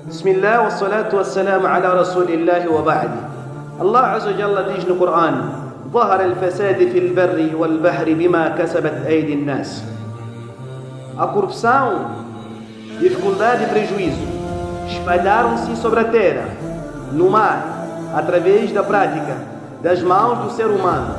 بسم الله والصلاة والسلام على رسول الله وبعد. الله عز وجل diz no Corão: ظهر الفساد في البر والبحر بما كسبت أيدي الناس. A corrupção, dificuldade e prejuízo espalharam-se sobre a terra, no mar, através da prática das mãos do ser humano.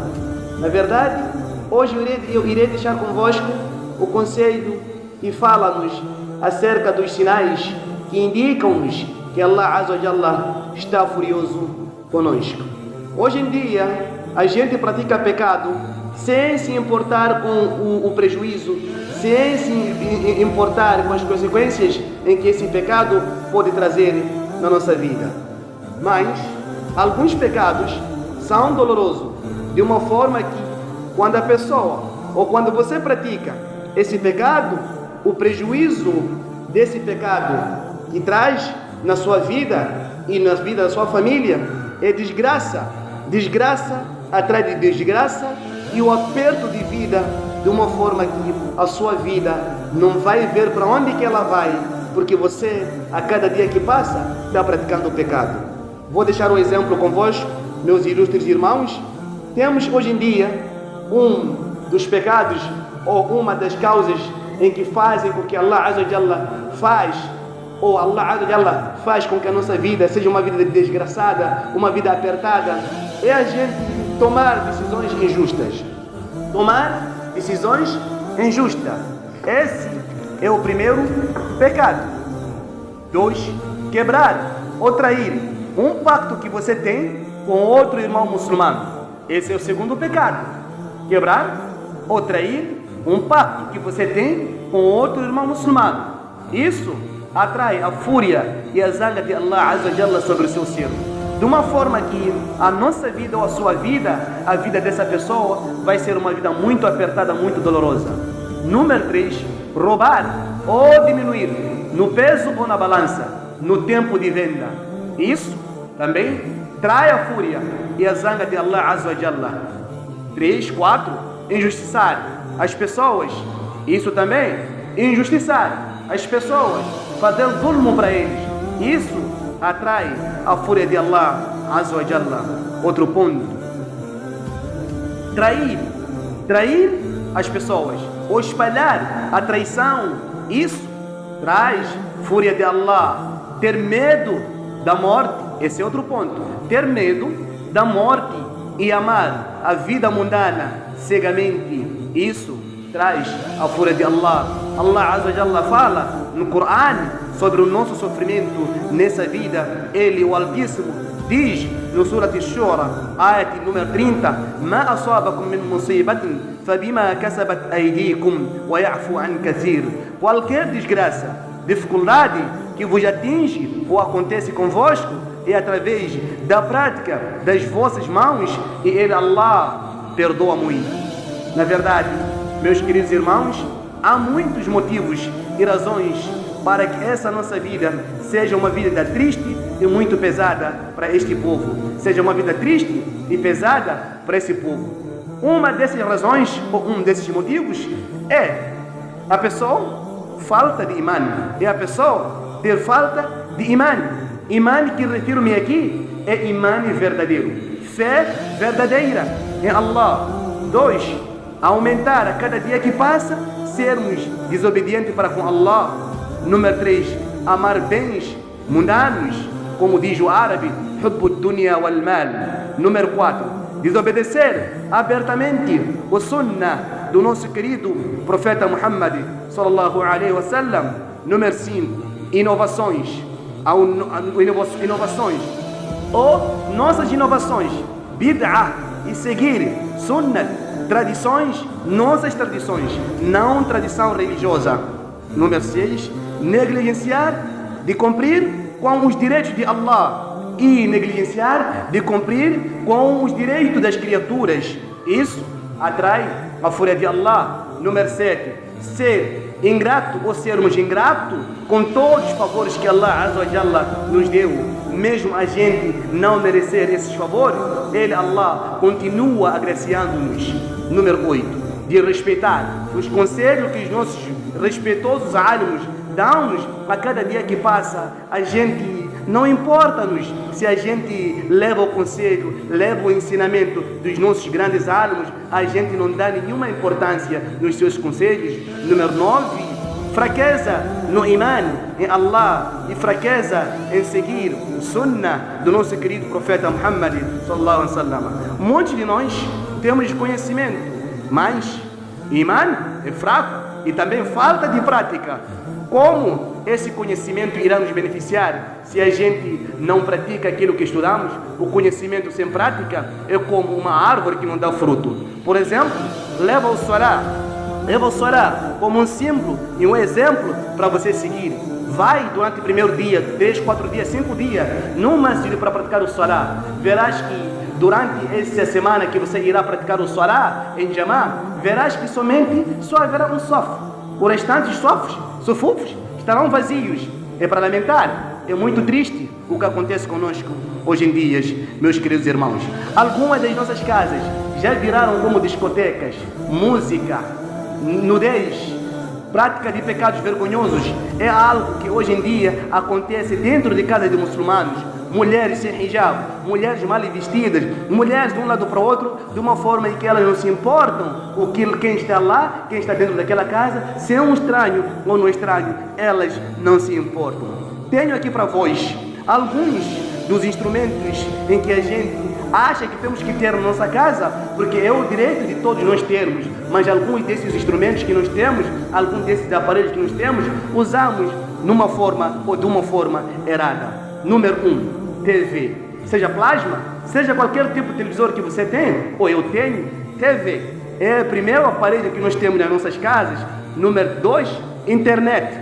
Na verdade, hoje eu irei deixar convosco o conselho e fala-nos acerca dos sinais que indicam-nos que Allah Azza wa Jalla está furioso conosco. Hoje em dia, a gente pratica pecado sem se importar com o prejuízo, sem se importar com as consequências em que esse pecado pode trazer na nossa vida. Mas alguns pecados são dolorosos, de uma forma que quando a pessoa ou quando você pratica esse pecado, o prejuízo desse pecado que traz na sua vida e na vida da sua família é desgraça. Desgraça atrás de desgraça e o aperto de vida de uma forma que a sua vida não vai ver para onde que ela vai, porque você, a cada dia que passa, está praticando o pecado. Vou deixar um exemplo convosco, meus ilustres irmãos. Temos hoje em dia um dos pecados ou uma das causas em que fazem com que Allah Azza wa Jalla faz com que a nossa vida seja uma vida desgraçada, uma vida apertada, é a gente tomar decisões injustas. Tomar decisões injustas. Esse é o primeiro pecado. 2. Quebrar ou trair um pacto que você tem com outro irmão muçulmano. Esse é o segundo pecado. Quebrar ou trair um pacto que você tem com outro irmão muçulmano. Isso atrai a fúria e a zanga de Allah Azza wa Jalla sobre o seu ser. De uma forma que a nossa vida ou a sua vida, a vida dessa pessoa, vai ser uma vida muito apertada, muito dolorosa. Número 3. Roubar ou diminuir no peso ou na balança, no tempo de venda. Isso também trai a fúria e a zanga de Allah Azza wa Jalla. 3. 4. Injustiçar as pessoas. Isso também, injustiçar as pessoas, fazer zulmo para eles. Isso atrai a fúria de Allah Azza wa Jalla. Outro ponto. Trair as pessoas ou espalhar a traição. Isso traz fúria de Allah. Ter medo da morte. Esse é outro ponto. Ter medo da morte e amar a vida mundana cegamente. Isso traz a fúria de Allah. Allah Azza wa Jalla fala no Corão sobre o nosso sofrimento nessa vida. Ele, o Altíssimo, diz no Surat Ash-Shura, ayat número 30: ما أصابكم من مصيبة فبما كسبت أيديكم ويعفو عن كثير. Qualquer desgraça, dificuldade que vos atinge ou acontece convosco é através da prática das vossas mãos, e Ele, Allah, perdoa muito. Na verdade, meus queridos irmãos, há muitos motivos e razões para que essa nossa vida seja uma vida triste e muito pesada para este povo. Seja uma vida triste e pesada para esse povo. Uma dessas razões, ou um desses motivos, é a pessoa falta de imã. É a pessoa ter falta de imã. Imã que refiro-me aqui é imã verdadeiro. Fé verdadeira em Allah. 2. Aumentar a cada dia que passa, sermos desobedientes para com Allah. Número 3. Amar bens mundanos, como diz o árabe, hubbu dunya wal mal. Número 4. Desobedecer abertamente o sunnah do nosso querido profeta Muhammad sallallahu alaihi wasallam. Número 5. Inovações ou nossas inovações, bid'ah, e seguir sunnah, tradições, nossas tradições, não tradição religiosa. Número 6. Negligenciar de cumprir com os direitos de Allah e negligenciar de cumprir com os direitos das criaturas. Isso atrai a fúria de Allah. Número 7. Ser ingrato ou sermos ingratos com todos os favores que Allah Azza wa Jalla nos deu, mesmo a gente não merecer esses favores, Ele, Allah, continua agraciando-nos. Número 8. De respeitar os conselhos que os nossos respeitosos alimos dão-nos a cada dia que passa. A gente não importa-nos se a gente leva o conselho, leva o ensinamento dos nossos grandes álamos, a gente não dá nenhuma importância nos seus conselhos. Número 9, fraqueza no iman, em Allah, e fraqueza em seguir o sunnah do nosso querido profeta Muhammad sallallahu alaihi wasallam. Muitos de nós temos conhecimento, mas iman é fraco e também falta de prática. Como esse conhecimento irá nos beneficiar se a gente não pratica aquilo que estudamos? O conhecimento sem prática é como uma árvore que não dá fruto. Por exemplo, leva o Salah como um símbolo e um exemplo para você seguir. Vai durante o primeiro dia, 3, 4 dias, 5 dias, no masjid para praticar o Salah. Verás que durante essa semana que você irá praticar o Salah em Jamá, verás que somente só haverá um saf. O restante dos sufufs estarão vazios. É para lamentar. É muito triste o que acontece conosco hoje em dia, meus queridos irmãos. Algumas das nossas casas já viraram como discotecas. Música, nudez, prática de pecados vergonhosos é algo que hoje em dia acontece dentro de casas de muçulmanos. Mulheres sem hijab, mulheres mal vestidas, mulheres de um lado para o outro, de uma forma em que elas não se importam quem está lá, quem está dentro daquela casa, se é um estranho ou não estranho, elas não se importam. Tenho aqui para vós alguns dos instrumentos em que a gente acha que temos que ter na nossa casa, porque é o direito de todos nós termos, mas alguns desses instrumentos que nós temos, alguns desses aparelhos que nós temos, usamos numa forma ou de uma forma errada. Número 1, TV, seja plasma, seja qualquer tipo de televisor que você tem, ou eu tenho. TV é o primeiro aparelho que nós temos nas nossas casas. Número 2, internet.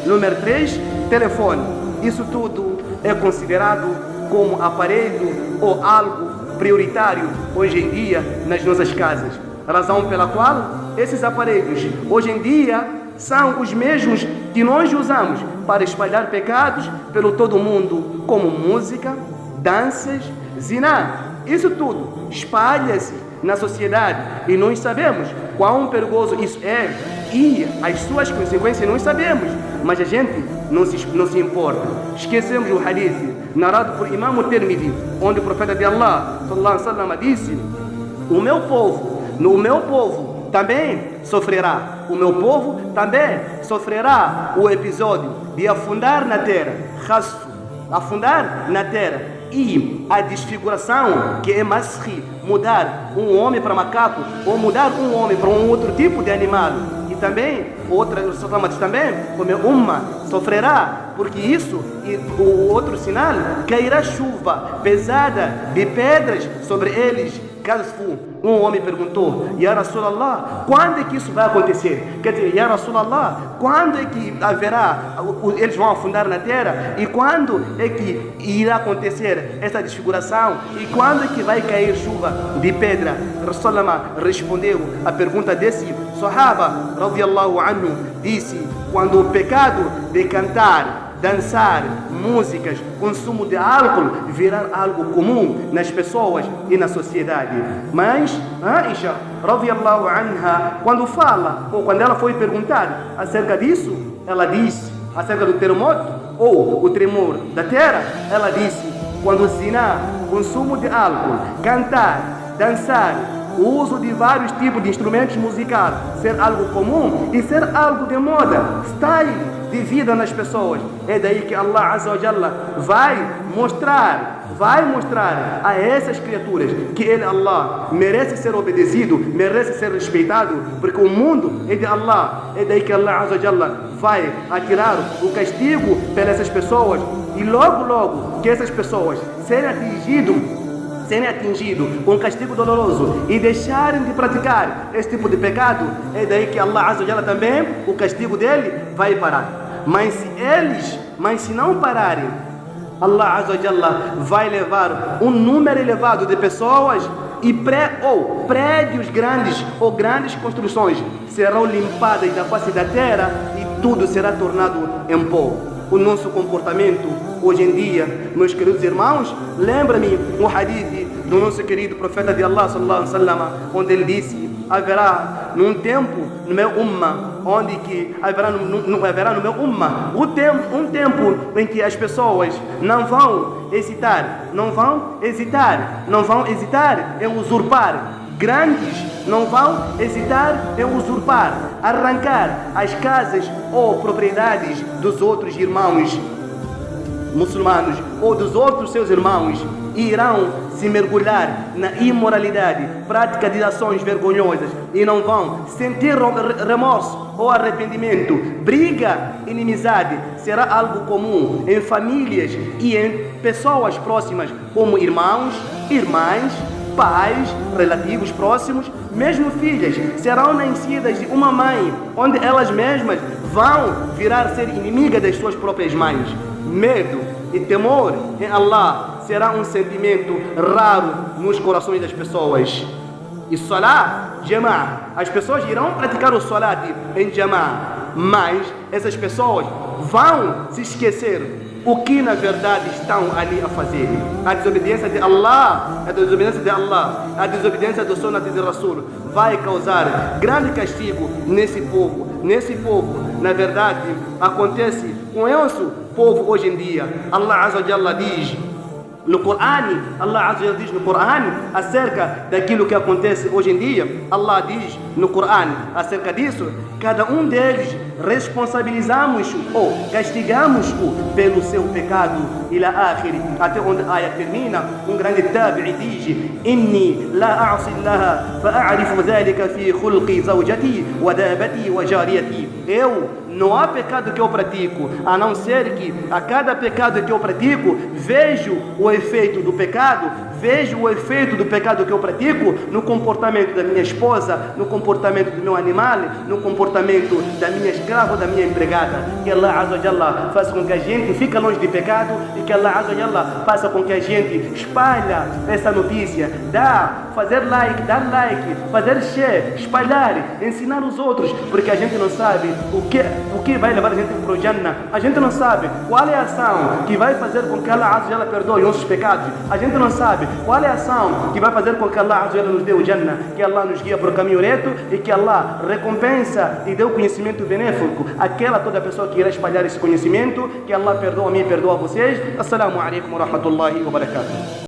Número 3, telefone. Isso tudo é considerado como aparelho ou algo prioritário hoje em dia nas nossas casas. Razão pela qual esses aparelhos hoje em dia são os mesmos que nós usamos para espalhar pecados pelo todo mundo, como música, danças, ziná. Isso tudo espalha-se na sociedade e nós sabemos quão perigoso isso é e as suas consequências nós sabemos, mas a gente não se importa. Esquecemos o hadith narrado por Imam Tirmidhi, onde o profeta de Allah sallallahu alaihi wasallam disse: o meu povo também sofrerá. O meu povo também sofrerá o episódio de afundar na terra, afundar na terra, e a desfiguração, que é masri, mudar um homem para macaco ou mudar um homem para um outro tipo de animal. E também também como umma sofrerá, porque isso e o outro sinal, cairá chuva pesada de pedras sobre eles. Um homem perguntou: Ya Rasulallah, quando é que isso vai acontecer? Quer dizer, Ya Rasulallah, quando é que haverá, eles vão afundar na terra? E quando é que irá acontecer essa desfiguração? E quando é que vai cair chuva de pedra? Rasulallah respondeu a pergunta desse Sahaba radiyallahu anhu, disse: quando o pecado de cantar, dançar, músicas, consumo de álcool virar algo comum nas pessoas e na sociedade. Mas Aisha radiyallahu anha, quando fala, ou quando ela foi perguntar acerca disso, ela disse, acerca do terremoto ou o tremor da terra, ela disse: quando ziná, consumo de álcool, cantar, dançar, o uso de vários tipos de instrumentos musicais ser algo comum e ser algo de moda, style de vida nas pessoas, é daí que Allah Azza wa Jalla vai mostrar a essas criaturas que Ele, Allah, merece ser obedecido, merece ser respeitado, porque o mundo é de Allah. É daí que Allah Azza wa Jalla vai atirar o castigo pelas essas pessoas, e logo que essas pessoas serem atingidos com um castigo doloroso e deixarem de praticar esse tipo de pecado, é daí que Allah Azza wa Jalla também, o castigo dele vai parar. Mas se não pararem, Allah Azza wa Jalla vai levar um número elevado de pessoas e prédios grandes ou grandes construções serão limpadas da face da terra e tudo será tornado em pó. O nosso comportamento hoje em dia, meus queridos irmãos, lembra-me um hadith do nosso querido profeta de Allah sallallahu alaihi wasallam, onde ele disse: haverá num tempo no meu umma onde que haverá no meu ummah um tempo em que as pessoas não vão hesitar em usurpar. Grandes não vão hesitar em usurpar, arrancar as casas ou propriedades dos outros irmãos muçulmanos ou dos outros seus irmãos, e irão se mergulhar na imoralidade, prática de ações vergonhosas, e não vão sentir remorso ou arrependimento. Briga, inimizade será algo comum em famílias e em pessoas próximas, como irmãos, irmãs, pais, relativos próximos, mesmo filhas serão nascidas de uma mãe, onde elas mesmas vão virar ser inimiga das suas próprias mães. Medo e temor em Allah será um sentimento raro nos corações das pessoas. E Salah, Jama'a, as pessoas irão praticar o Salat em Jama'a, mas essas pessoas vão se esquecer o que na verdade estão ali a fazer. A desobediência de Allah, a desobediência do Sunnah de Rasul vai causar grande castigo nesse povo. Na verdade, acontece com esse povo hoje em dia. Allah Azza wa Jalla diz no Corão, acerca daquilo que acontece hoje em dia. Allah diz no Corão acerca disso: cada um deles responsabilizamos-o ou castigamos-o pelo seu pecado. Ila akhir, até onde a ayat termina. Um grande tabi'i diz: inni la a'si Allah fa'arifu dhalika fi khulqi zawjati wa dabati wa jariyati. Não há pecado que eu pratico, a não ser que a cada pecado que eu pratico, vejo o efeito do pecado que eu pratico no comportamento da minha esposa, no comportamento do meu animal, no comportamento da minha escrava ou da minha empregada. Que Allah Azza wa Jalla faça com que a gente fique longe de pecado, e que Allah Azza wa Jalla faça com que a gente espalhe essa notícia, fazer like, dar like, fazer share, espalhar, ensinar os outros, porque a gente não sabe o que vai levar a gente para o Jannah. A gente não sabe qual é a ação que vai fazer com que Allah Azza wa Jalla perdoe nossos pecados. A gente não sabe qual é a ação que vai fazer com que Allah Azza wa Jalla nos dê o Jannah. Que Allah nos guia para o caminho reto, e que Allah recompensa e dê o conhecimento benéfico àquela toda pessoa que irá espalhar esse conhecimento. Que Allah perdoa a mim e perdoa a vocês. Assalamu alaikum wa rahmatullahi wa barakatuh.